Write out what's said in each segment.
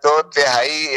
2/3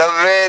90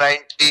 90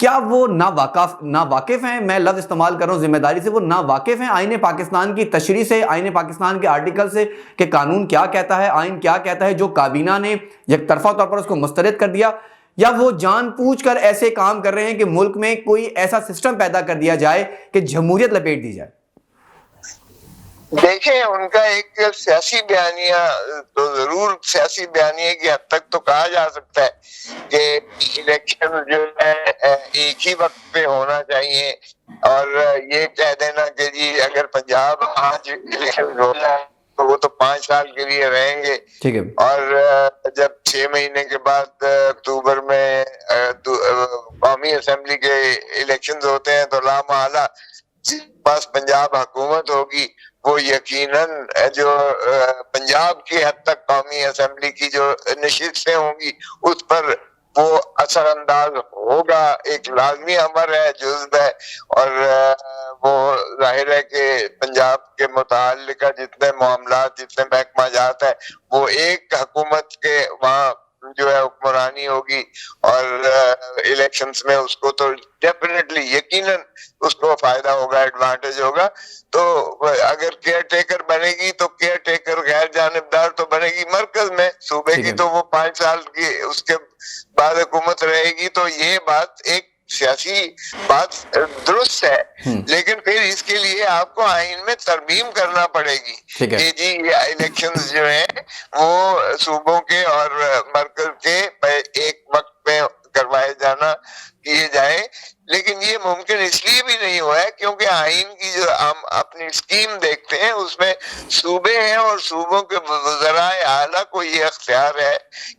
کیا وہ ناواقف ہیں، میں لفظ استعمال کر رہا ہوں ذمہ داری سے، وہ ناواقف ہیں آئین پاکستان کی تشریح سے، آئین پاکستان کے آرٹیکل سے کہ قانون کیا کہتا ہے، آئین کیا کہتا ہے، جو کابینہ نے یک طرفہ طور پر اس کو مسترد کر دیا، یا وہ جان پوچھ کر ایسے کام کر رہے ہیں کہ ملک میں کوئی ایسا سسٹم پیدا کر دیا جائے کہ جمہوریت لپیٹ دی جائے؟ دیکھیں ان کا ایک سیاسی بیانیہ تو ضرور سیاسی بیانیے کی حد تک تو کہا جا سکتا ہے کہ الیکشن جو ہے ایک ہی وقت پہ ہونا چاہیے، اور یہ کہہ دینا کہ جی اگر پنجاب آج الیکشن ہو رہا ہے تو وہ تو 5 سال کے لیے رہیں گے، ٹھیک ہے، اور جب 6 مہینے کے بعد اکتوبر میں قومی اسمبلی کے الیکشن ہوتے ہیں تو لا محالہ جس کے پاس پنجاب حکومت ہوگی وہ یقیناً جو پنجاب کی حد تک قومی اسمبلی کی جو نشستیں ہوں گی اس پر وہ اثر انداز ہوگا، ایک لازمی امر ہے، جزو ہے، اور وہ ظاہر ہے کہ پنجاب کے متعلقہ جتنے معاملات، جتنے محکمہ جات ہیں وہ ایک حکومت کے وہاں جو ہے حکمرانی ہوگی، اور الیکشنز میں اس کو تو ڈیفینیٹلی یقیناً اس کو فائدہ ہوگا، ایڈوانٹیج ہوگا۔ تو اگر کیئر ٹیکر بنے گی تو کیئر ٹیکر غیر جانبدار تو بنے گی مرکز میں، صوبے کی تو وہ 5 سال کی اس کے بعد حکومت رہے گی، تو یہ بات ایک سیاسی بات درست ہے، لیکن پھر اس کے لیے آپ کو آئین میں ترمیم کرنا پڑے گی کہ جی یہ الیکشنز جو ہیں وہ صوبوں کے اور مرکز کے ایک وقت میں کروائے کیے جائیں۔ لیکن یہ ممکن اس لیے بھی نہیں ہوا ہے کیونکہ آئین کی جو ہم اپنی اسکیم دیکھتے ہیں اس میں صوبے ہیں اور صوبوں کے وزرائے اعلیٰ کو یہ اختیار ہے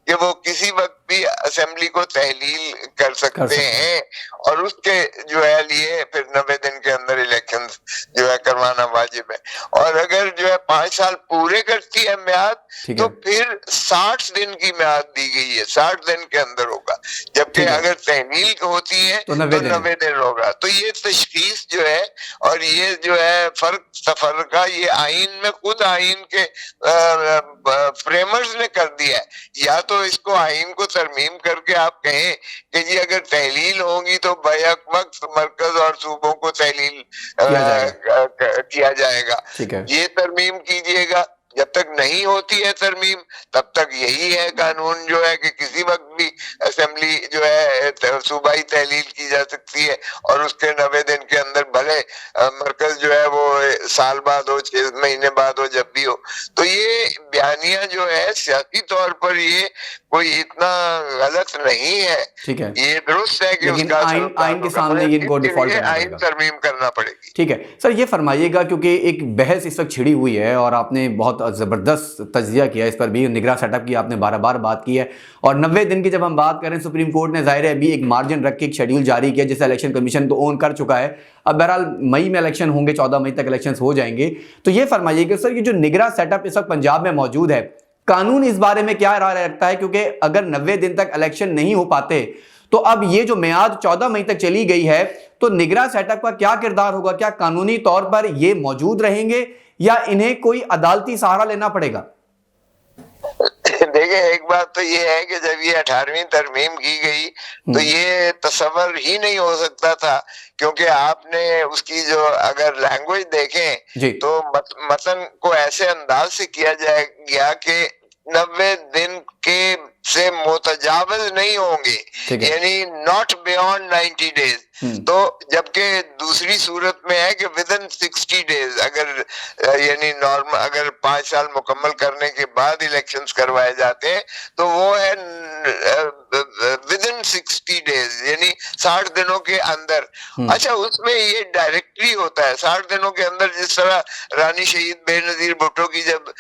کہ وہ کسی وقت بھی اسمبلی کو تحلیل کر سکتے ہیں، اور اس کے جو ہے لیے پھر 90 دن کے اندر الیکشن جو ہے کروانا واجب ہے، اور اگر جو ہے 5 سال پورے کرتی ہے میعاد تو پھر 60 دن کی میعاد دی گئی ہے، 60 دن کے اندر ہوگا، جبکہ اگر تحلیل ہوتی ہے تو 90 دن ہوگا۔ تو یہ تشخیص جو ہے اور یہ جو ہے فرق تفرقہ یہ آئین میں خود آئین کے فریمرز نے کر دیا ہے، یا تو اس کو آئین کو ترمیم کر کے آپ کہیں کہ جی اگر تحلیل ہوگی تو بیک وقت مرکز اور صوبوں کو تحلیل کیا جائے گا، یہ ترمیم کیجئے گا۔ جب تک نہیں ہوتی ہے ترمیم تب تک یہی ہے قانون جو ہے کہ کسی وقت بھی اسمبلی جو ہے صوبائی تحلیل کی جا سکتی ہے، اور اس کے 90 دن کے اندر بھلے مرکز جو ہے وہ سال بعد ہو، 6 مہینے بعد ہو، جب بھی ہو۔ تو یہ بیانیہ جو ہے سیاسی طور پر یہ کوئی اتنا غلط نہیں ہے، یہ درست ہے کہ اس کا آئین کے سامنے ان کو ڈیفالٹ کرنا پڑے گا، ترمیم کرنا پڑے گی۔ ٹھیک ہے سر، یہ فرمائیے گا کیونکہ ایک بحث اس وقت چھڑی ہوئی ہے اور آپ نے بہت زبردست تجزیہ کیا اس پر بھی، نگراں سیٹ اپ کی آپ نے بار بار بات کی ہے، اور 90 دن کی جب ہم بات کریں سپریم کورٹ نے ظاہر ہے ابھی ایک مارجن رکھ کے ایک شیڈیول جاری کیا جسے الیکشن کمیشن تو اون کر چکا ہے، اب بہرحال مئی میں الیکشن ہوں گے، 14 مئی تک الیکشنز ہو جائیں گے۔ تو یہ فرمائیے کہ سر یہ جو نگراں سیٹ اپ اس وقت پنجاب میں موجود ہے، قانون اس بارے میں کیا رائے رکھتا ہے؟ کیونکہ اگر 90 دن تک الیکشن نہیں ہو پاتے تو اب یہ جو میعاد 14 مئی تک چلی گئی ہے تو نگراں سیٹ اپ کا کیا کردار ہوگا؟ کیا قانونی طور پر یہ موجود رہیں گے یا انہیں کوئی عدالتی سہارا لینا پڑے گا؟ دیکھیں ایک بات تو یہ ہے کہ جب یہ 18ویں ترمیم کی گئی تو یہ تصور ہی نہیں ہو سکتا تھا، کیونکہ آپ نے اس کی جو اگر لینگویج دیکھیں تو متن کو ایسے انداز سے کیا جائے گیا کہ 90 دن کے سے متجاوز نہیں ہوں گے، یعنی not beyond 90 days، تو جبکہ دوسری صورت میں ہے کہ within 60 days اگر یعنی نارمل اگر 5 سال مکمل کرنے کے بعد الیکشنز کروائے جاتے ہیں تو وہ ہے within 60 days یعنی 60 دنوں کے اندر۔ اچھا اس میں یہ ڈائریکٹری ہوتا ہے 60 دنوں کے اندر، جس طرح رانی شہید بے نظیر بھٹو کی جب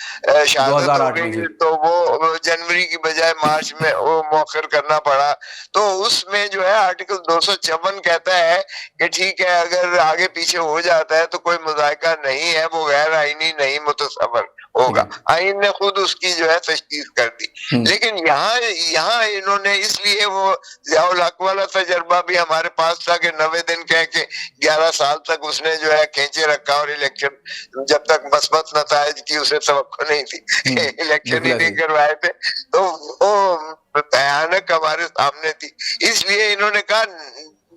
شہادت ہو گئی تو وہ جنوری کی بجائے مارچ میں وہ مؤخر کرنا پڑا، تو اس میں جو ہے آرٹیکل 254 کہتا ہے کہ ٹھیک ہے اگر آگے پیچھے ہو جاتا ہے تو کوئی مذائقہ نہیں ہے، وہ غیر آئینی نہیں متصور ہوگا، آئین نے خود اس کی جو ہے تشخیص کر دی۔ لیکن یہاں انہوں نے اس لیے وہ ضیاء الحق والا تجربہ بھی ہمارے پاس تھا کہ 90 دن کہہ کے 11 سال تک اس نے جو ہے کھینچے رکھا، اور الیکشن جب تک مثبت نتائج کی اسے توقع نہیں تھی الیکشن ہی نہیں کروائے تھے، تو وہ بھیانک ہمارے سامنے تھی۔ اس لیے انہوں نے کہا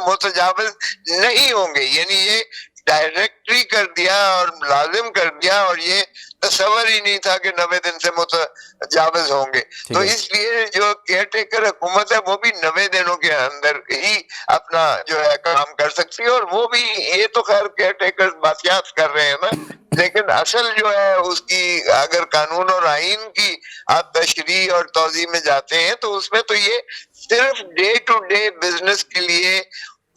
متجاوز نہیں ہوں گے. یعنی یہ ڈائریکٹری کر دیا اور لازم کر دیا, اور یہ تصور ہی نہیں تھا کہ 90 دن سے متجاوز ہوں گے. تو اس لیے جو کیئر ٹیکر حکومت ہے وہ بھی 90 دنوں کے اندر ہی اپنا جو ہے کام کر سکتی ہے. اور وہ بھی, یہ تو خیر کیئر ٹیکر باتیات کر رہے ہیں نا, لیکن اصل جو ہے اس کی اگر قانون اور آئین کی آپ تشریح اور توضیح میں جاتے ہیں تو اس میں تو یہ صرف ڈے ٹو ڈے بزنس کے لیے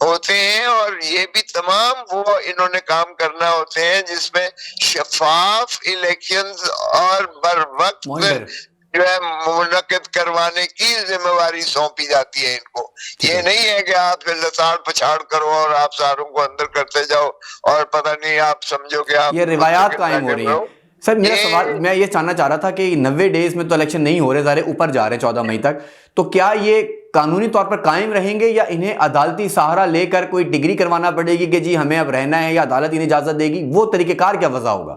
ہوتے ہیں, اور یہ بھی تمام وہ انہوں نے کام کرنا ہوتے ہیں جس میں شفاف الیکشنز اور بر وقت جو ہے منعقد کروانے کی ذمہ داری سونپی جاتی ہے ان کو. یہ نہیں ہے کہ آپ لساڑ پچھاڑ کرو اور آپ ساروں کو اندر کرتے جاؤ اور پتہ نہیں آپ سمجھو کہ آپ یہ روایات قائم ہو رہی ہیں. سر میرا سوال, میں یہ جاننا چاہ رہا تھا کہ 90 ڈیز میں تو الیکشن نہیں ہو رہے, ظاہر اوپر جا رہے ہیں 14 مئی تک, تو کیا یہ قانونی طور پر قائم رہیں گے یا انہیں عدالتی سہارا لے کر کوئی ڈگری کروانا پڑے گی کہ جی ہمیں اب رہنا ہے, یا عدالت انہیں اجازت دے گی؟ وہ طریقہ کار کیا وضع ہوگا؟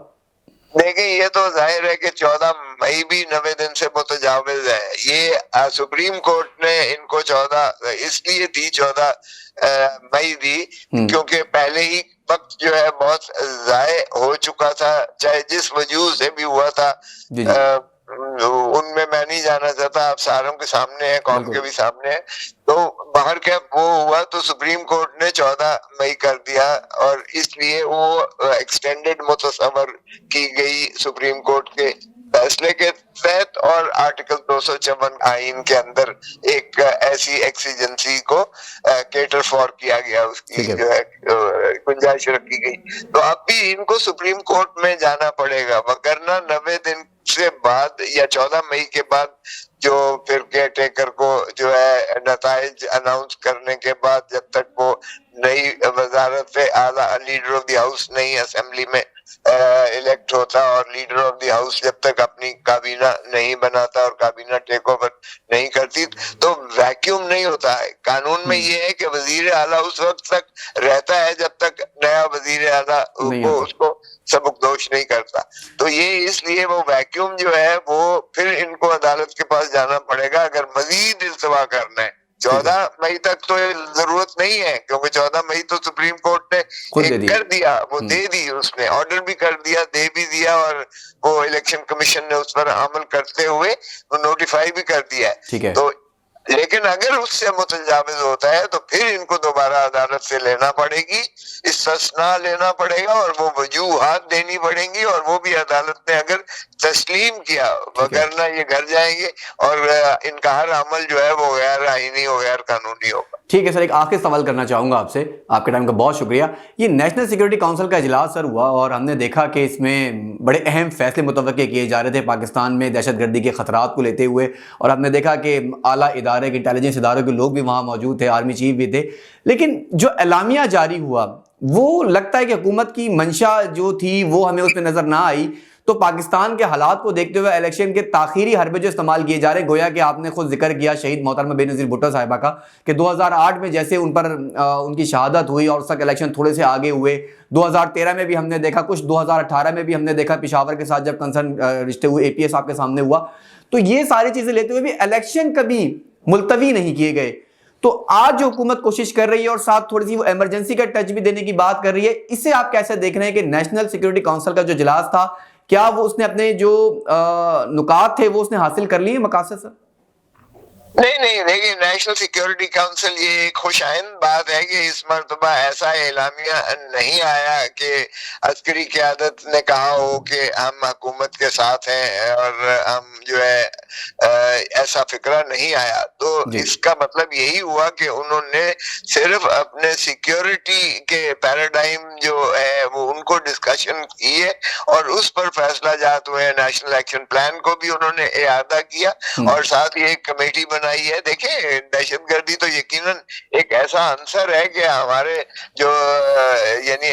دیکھیں یہ تو ظاہر ہے کہ 14 مئی بھی 90 دن سے متجاوز ہے. یہ سپریم کورٹ نے ان کو 14 اس لیے دی 14 مئی دی کیونکہ پہلے ہی وقت جو ہے بہت ضائع ہو چکا تھا, چاہے جس وجوہ سے بھی ہوا تھا. ان میں نہیں جانا چاہتا, آپ ساروں کے سامنے ہے, قوم کے بھی سامنے ہے. تو باہر کیا وہ ہوا تو سپریم کورٹ نے 14 مئی کر دیا, اور اس لیے وہ ایکسٹینڈڈ متصور کی گئی سپریم کورٹ کے فیصلے کے تحت, اور آرٹیکل 254 آئین کے اندر ایک ایسی ایکسیجنسی کو کیٹر فار کیا گیا, اس کی جو ہے گنجائش رکھی گئی. تو اب بھی ان کو سپریم کورٹ میں جانا پڑے گا, وگرنہ 90 دن سے بعد یا 14 مئی کے بعد جو پھر کیئر ٹیکر کو جو ہے نتائج اناؤنس کرنے کے بعد جب تک وہ نئی وزارت اعلیٰ لیڈر آف دی ہاؤس نئی اسمبلی میں الیکٹ ہوتا, اور لیڈر آف دی ہاؤس جب تک اپنی کابینہ نہیں بناتا اور کابینہ ٹیک اوور نہیں کرتی تو ویکیوم نہیں ہوتا ہے. قانون میں یہ ہے کہ وزیر اعلیٰ اس وقت تک رہتا ہے جب تک نیا وزیر اعلیٰ اس کو سبکدوش نہیں کرتا. تو یہ اس لیے وہ ویکیوم جو ہے وہ پھر ان کو عدالت کے پاس جانا پڑے گا اگر مزید التوا کرنا ہے. 14 مئی تک تو ضرورت نہیں ہے کیونکہ 14 مئی تو سپریم کورٹ نے کر دیا, وہ دے دی, اس نے آرڈر بھی کر دیا, دے بھی دیا, اور وہ الیکشن کمیشن نے اس پر عمل کرتے ہوئے وہ نوٹیفائی بھی کر دیا ہے. تو لیکن اگر اس سے متجاوز ہوتا ہے تو پھر ان کو دوبارہ عدالت سے لینا پڑے گی, استثناء لینا پڑے گا, اور وہ وجوہات دینی پڑیں گی, اور وہ بھی عدالت نے اگر تسلیم کیا, وگرنہ یہ گھر جائیں گے اور ان کا ہر عمل جو ہے وہ غیر آئینی و غیر قانونی ہوگا. ٹھیک ہے سر, ایک آخری سوال کرنا چاہوں گا آپ سے, آپ کے ٹائم کا بہت شکریہ. یہ نیشنل سیکورٹی کونسل کا اجلاس سر ہوا اور ہم نے دیکھا کہ اس میں بڑے اہم فیصلے متوقع کیے جا رہے تھے پاکستان میں دہشت گردی کے خطرات کو لیتے ہوئے, اور ہم نے دیکھا کہ اعلیٰ ادارے کے انٹیلیجنس اداروں کے لوگ بھی وہاں موجود تھے, آرمی چیف بھی تھے. لیکن جو اعلامیہ جاری ہوا وہ لگتا ہے کہ حکومت کی منشا جو تھی وہ ہمیں اس پہ نظر نہ آئی. تو پاکستان کے حالات کو دیکھتے ہوئے الیکشن کے تاخیری حربے جو استعمال کیے جا رہے ہیں, گویا کہ آپ نے خود ذکر کیا شہید محترمہ بے نظیر بھٹو صاحبہ کا کہ 2008 میں جیسے ان پر ان کی شہادت ہوئی اور اس تک الیکشن تھوڑے سے آگے ہوئے, 2013 میں بھی ہم نے دیکھا, کچھ 2018 میں بھی ہم نے دیکھا پشاور کے ساتھ جب کنسرن رشتے ہوئے اے پی ایس آپ کے سامنے ہوا. تو یہ ساری چیزیں لیتے ہوئے بھی الیکشن کبھی ملتوی نہیں کیے گئے. تو آج جو حکومت کوشش کر رہی ہے اور ساتھ تھوڑی سی وہ ایمرجنسی کا ٹچ بھی دینے کی بات کر رہی ہے, اسے آپ کیسے دیکھ رہے ہیں کہ نیشنل سیکورٹی کونسل کا جو اجلاس تھا کیا وہ اس نے اپنے جو نکات تھے وہ اس نے حاصل کر لیے مقاصد سر؟ نہیں دیکھیے, نیشنل سیکیورٹی کونسل یہ ایک خوش آئند بات ہے کہ اس مرتبہ ایسا اعلامیہ نہیں آیا کہ عسکری قیادت نے کہا ہو کہ ہم حکومت کے ساتھ ہیں, اور ہم جو ہے ایسا فکرہ نہیں آیا. تو اس کا مطلب یہی ہوا کہ انہوں نے صرف اپنے سیکیورٹی کے پیراڈائم جو ہے وہ ان کو ڈسکشن کی ہے, اور اس پر فیصلہ جات ہوئے. نیشنل ایکشن پلان کو بھی انہوں نے اعادہ کیا, اور ساتھ ہی ایک کمیٹی بنائی ہے. دیکھیں دہشت گردی تو یقیناً ایک ایسا عنصر ہے کہ ہمارے جو یعنی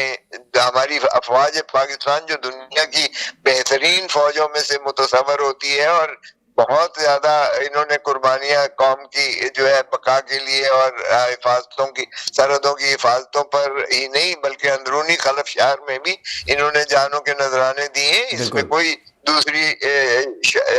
ہماری افواج پاکستان جو دنیا کی بہترین فوجوں میں سے متصور ہوتی ہے, اور بہت زیادہ انہوں نے قربانیاں قوم کی جو ہے بقا کے لیے اور حفاظتوں کی سرحدوں کی حفاظتوں پر ہی نہیں بلکہ اندرونی خلفشار میں بھی انہوں نے جانوں کے نذرانے دیے. اس میں کوئی دوسری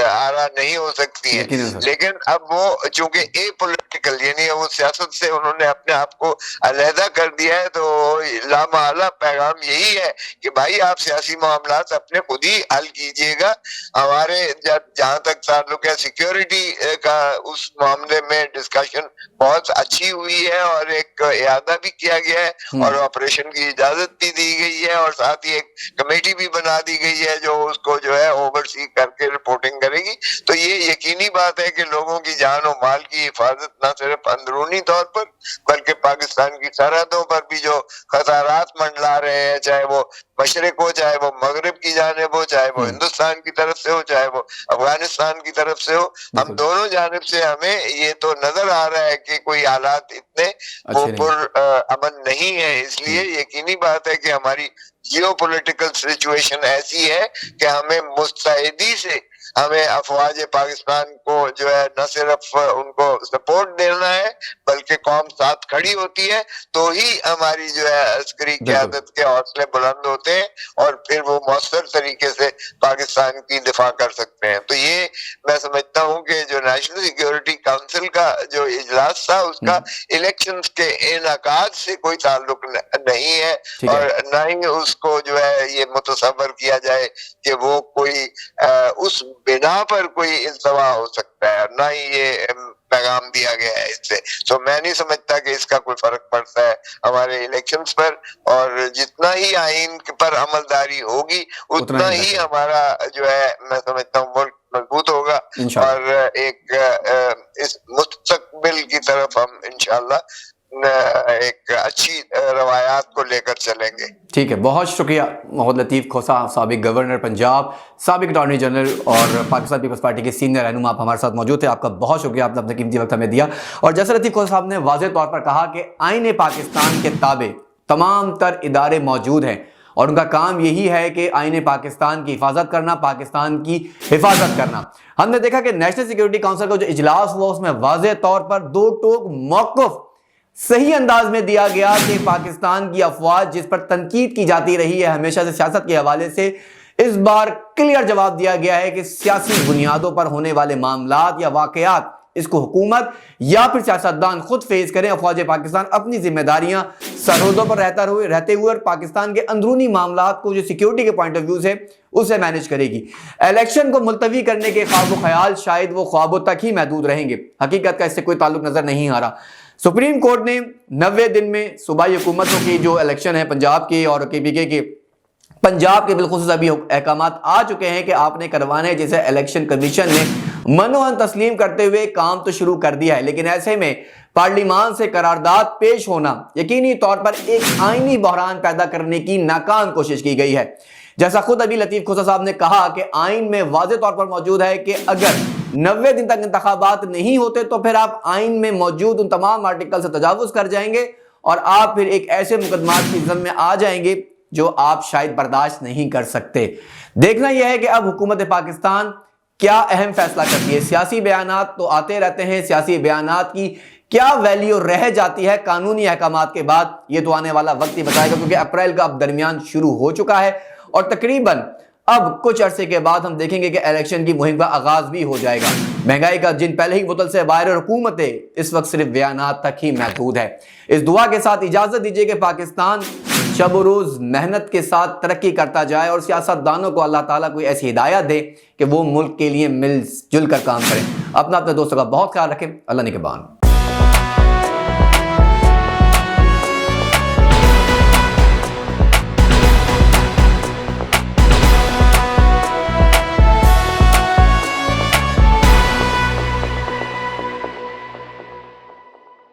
آرا نہیں ہو سکتی ہیں. لیکن اب وہ چونکہ اے پولیٹیکل یعنی وہ سیاست سے انہوں نے اپنے آپ کو علیحدہ کر دیا ہے, تو لامحالہ پیغام یہی ہے کہ بھائی آپ سیاسی معاملات اپنے خود ہی حل کیجئے گا. ہمارے جہاں تک تعلق ہے سیکیورٹی کا, اس معاملے میں ڈسکشن بہت اچھی ہوئی ہے اور ایک اعادہ بھی کیا گیا ہے اور آپریشن کی اجازت بھی دی گئی ہے, اور ساتھ ہی ایک کمیٹی بھی بنا دی گئی ہے جو اس کو جو ہے اوور سی کر کے رپورٹنگ کرے گی. تو یہ یقینی بات ہے کہ لوگوں کی جان و مال کی حفاظت نہ صرف اندرونی طور پر بلکہ پاکستان کی سرحدوں پر بھی جو خطرات منڈلا رہے ہیں, چاہے وہ مشرق ہو, چاہے وہ مغرب کی جانب ہو, چاہے وہ ہندوستان کی طرف سے ہو, چاہے وہ افغانستان کی طرف سے ہو, ہم دونوں جانب سے ہمیں یہ تو نظر آ رہا ہے کہ کوئی حالات اتنے وہ پر امن نہیں ہے. اس لیے یقینی بات ہے کہ ہماری جیو پولیٹیکل سچویشن ایسی ہے کہ ہمیں مستعدی سے ہمیں افواج پاکستان کو جو ہے نہ صرف ان کو سپورٹ دینا ہے بلکہ قوم ساتھ کھڑی ہوتی ہے تو ہی ہماری جو ہے عسکری قیادت کے حوصلے بلند ہوتے ہیں اور پھر وہ مؤثر طریقے سے پاکستان کی دفاع کر سکتے ہیں. تو یہ میں سمجھتا ہوں کہ جو نیشنل سیکیورٹی کونسل کا جو اجلاس تھا اس کا الیکشنز کے انعقاد سے کوئی تعلق نہیں ہے, اور نہ ہی اس کو جو ہے یہ متصور کیا جائے کہ وہ کوئی اس بنا پر کوئی التوا ہو سکتا ہے, نہ ہی یہ پیغام دیا گیا ہے اس سے. تو میں نہیں سمجھتا کہ اس کا کوئی فرق پڑتا ہے ہمارے الیکشنز پر, اور جتنا ہی آئین پر عمل داری ہوگی اتنا ہی ہمارا جو ہے میں سمجھتا ہوں ملک مضبوط ہوگا اور ایک اس مستقبل کی طرف ہم انشاءاللہ ایک اچھی روایات کو لے کر چلیں گے. ٹھیک ہے, بہت شکریہ محمد لطیف کھوسہ, سابق گورنر پنجاب, سابق اٹارنی جنرل اور پاکستان پیپلز پارٹی کے سینئر رہنما, آپ ہمارے ساتھ موجود تھے. آپ کا بہت شکریہ, آپ نے اپنا قیمتی وقت ہمیں دیا. اور جیسے لطیف کھوسہ صاحب نے واضح طور پر کہا کہ آئین پاکستان کے تابع تمام تر ادارے موجود ہیں اور ان کا کام یہی ہے کہ آئین پاکستان کی حفاظت کرنا, پاکستان کی حفاظت کرنا. ہم نے دیکھا کہ نیشنل سیکیورٹی کونسل کا جو اجلاس ہوا اس میں واضح طور پر دو ٹوک موقف صحیح انداز میں دیا گیا کہ پاکستان کی افواج جس پر تنقید کی جاتی رہی ہے ہمیشہ سے سیاست کے حوالے سے, اس بار کلیئر جواب دیا گیا ہے کہ سیاسی بنیادوں پر ہونے والے معاملات یا واقعات اس کو حکومت یا پھر سیاستدان خود فیس کریں. افواج پاکستان اپنی ذمہ داریاں سرحدوں پر رہتے ہوئے اور پاکستان کے اندرونی معاملات کو جو سیکیورٹی کے پوائنٹ آف ویو سے اسے مینج کرے گی. الیکشن کو ملتوی کرنے کے خواب و خیال شاید وہ خوابوں تک ہی محدود رہیں گے, حقیقت کا اس سے کوئی تعلق نظر نہیں آ رہا. سپریم کورٹ نے 90 دن میں صوبائی حکومتوں کی جو الیکشن ہے پنجاب کی اور کے پی کے کی, پنجاب کے بالخصوص ابھی احکامات آ چکے ہیں کہ آپ نے کروانے, جسے الیکشن کمیشن نے منوہن تسلیم کرتے ہوئے کام تو شروع کر دیا ہے, لیکن ایسے میں پارلیمان سے قرارداد پیش ہونا یقینی طور پر ایک آئینی بحران پیدا کرنے کی ناکام کوشش کی گئی ہے. جیسا خود ابھی لطیف کھوسہ صاحب نے کہا کہ آئین میں واضح طور پر موجود ہے کہ اگر 90 دن تک انتخابات نہیں ہوتے تو پھر آپ آئین میں موجود ان تمام آرٹیکل سے تجاوز کر جائیں گے اور آپ پھر ایک ایسے مقدمات کی ضمن میں آ جائیں گے جو آپ شاید برداشت نہیں کر سکتے. دیکھنا یہ ہے کہ اب حکومت پاکستان کیا اہم فیصلہ کرتی ہے. سیاسی بیانات تو آتے رہتے ہیں, سیاسی بیانات کی کیا ویلیو رہ جاتی ہے قانونی احکامات کے بعد, یہ تو آنے والا وقت ہی بتائے گا, کیونکہ اپریل کا اب درمیان شروع ہو چکا ہے اور تقریباً اب کچھ عرصے کے بعد ہم دیکھیں گے کہ الیکشن کی مہم کا آغاز بھی ہو جائے گا. مہنگائی کا جن پہلے ہی بوتل سے باہر حکومتیں اس وقت صرف بیانات تک ہی محدود ہے. اس دعا کے ساتھ اجازت دیجیے کہ پاکستان شب و روز محنت کے ساتھ ترقی کرتا جائے اور سیاست دانوں کو اللہ تعالیٰ کوئی ایسی ہدایت دے کہ وہ ملک کے لیے مل جل کر کام کریں. اپنا اپنے دوستوں کا بہت خیال رکھیں. اللہ نگہبان.